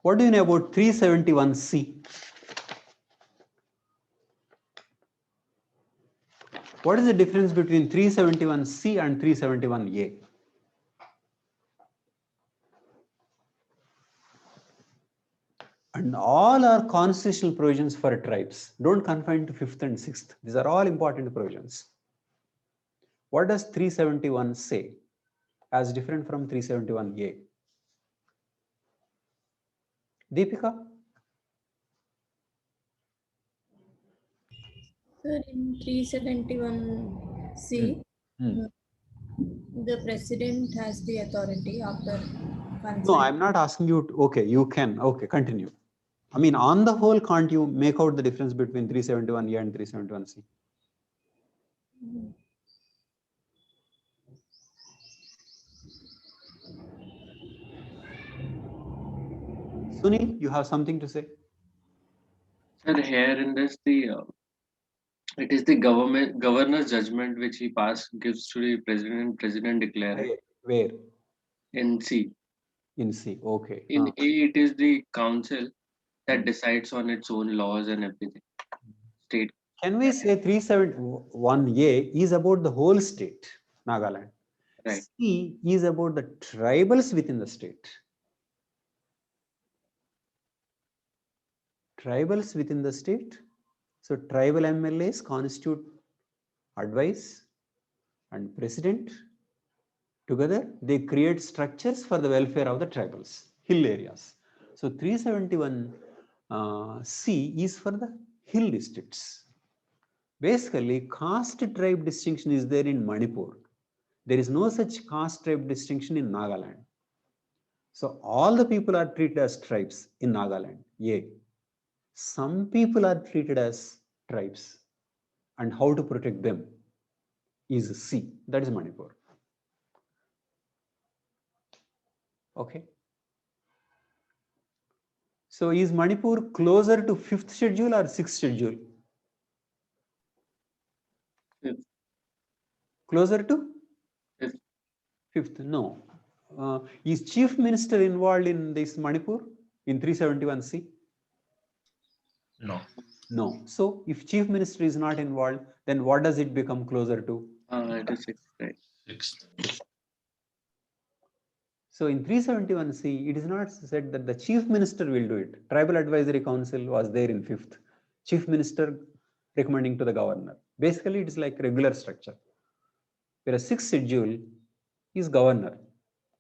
what do you know about 371C? What is the difference between 371C and 371A? And all are constitutional provisions for tribes. Don't confine to 5th and 6th. These are all important provisions. What does 371 say as different from 371A? Deepika? Sir, in 371C, the president has the authority after consent. No, I'm not asking you. Okay, you can. Okay, continue. I mean, on the whole, can't you make out the difference between 371A and 371C? Sunil, you have something to say? Sir, here in this, it is the governor's judgment which he gives to the president, and president declare it. Where? In C. In C, okay. In A, it is the council that decides on its own laws and everything. State. Can we say 371A is about the whole state, Nagaland? Right. C is about the tribals within the state. Tribals within the state. So tribal MLAs constitute advice and president. Together, they create structures for the welfare of the tribals, hill areas. So 371C is for the hill districts. Basically, caste-tribe distinction is there in Manipur. There is no such caste-tribe distinction in Nagaland. So all the people are treated as tribes in Nagaland. A. Some people are treated as tribes, and how to protect them is C. That is Manipur. Okay. So is Manipur closer to 5th schedule or 6th schedule? Fifth. Closer to? 5th. 5th, no. Is chief minister involved in this Manipur in 371C? No. No. So if chief minister is not involved, then what does it become closer to? It is 6th, right? 6th. So in 371C, it is not said that the chief minister will do it. Tribal Advisory Council was there in 5th. Chief minister recommending to the governor. Basically, it is like regular structure. Whereas 6th schedule is governor.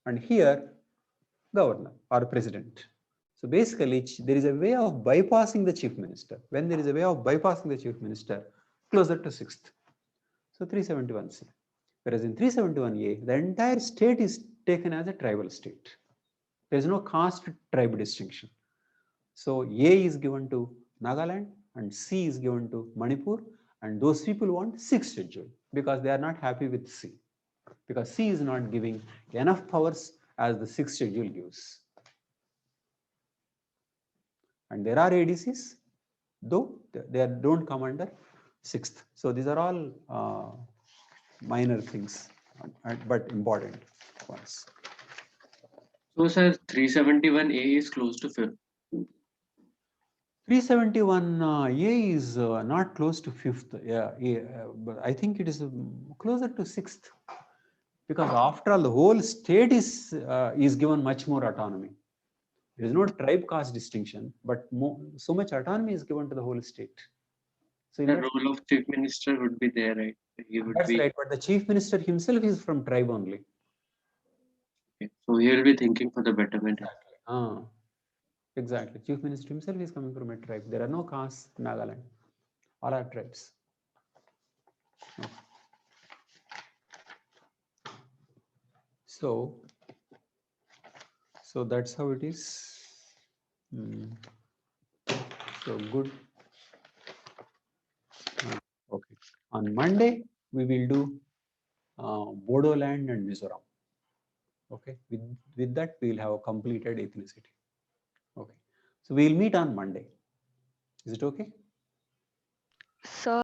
And here, governor or president. So basically, there is a way of bypassing the chief minister. When there is a way of bypassing the chief minister, closer to 6th. So 371C. Whereas in 371A, the entire state is taken as a tribal state. There is no caste tribe distinction. So A is given to Nagaland and C is given to Manipur, and those people want 6th schedule because they are not happy with C, because C is not giving enough powers as the 6th schedule gives. And there are ADCs, though they don't come under 6th. So these are all minor things, but important ones. So, sir, 371A is close to 5th. 371A is not close to 5th. But I think it is closer to 6th, because after all, the whole state is given much more autonomy. There is no tribe caste distinction, but so much autonomy is given to the whole state. So The role of chief minister would be there, right? He would that's be right. But the chief minister himself is from tribe only. okay. So he will be thinking for the betterment. Exactly. Chief minister himself is coming from a tribe. There are no castes in Nagaland. All are tribes. Okay. So that's how it is. So good. Okay. On Monday we will do Bodoland and Mizoram. Okay. With that we will have a completed ethnicity. Okay. So we will meet on Monday. Is it okay? Sir,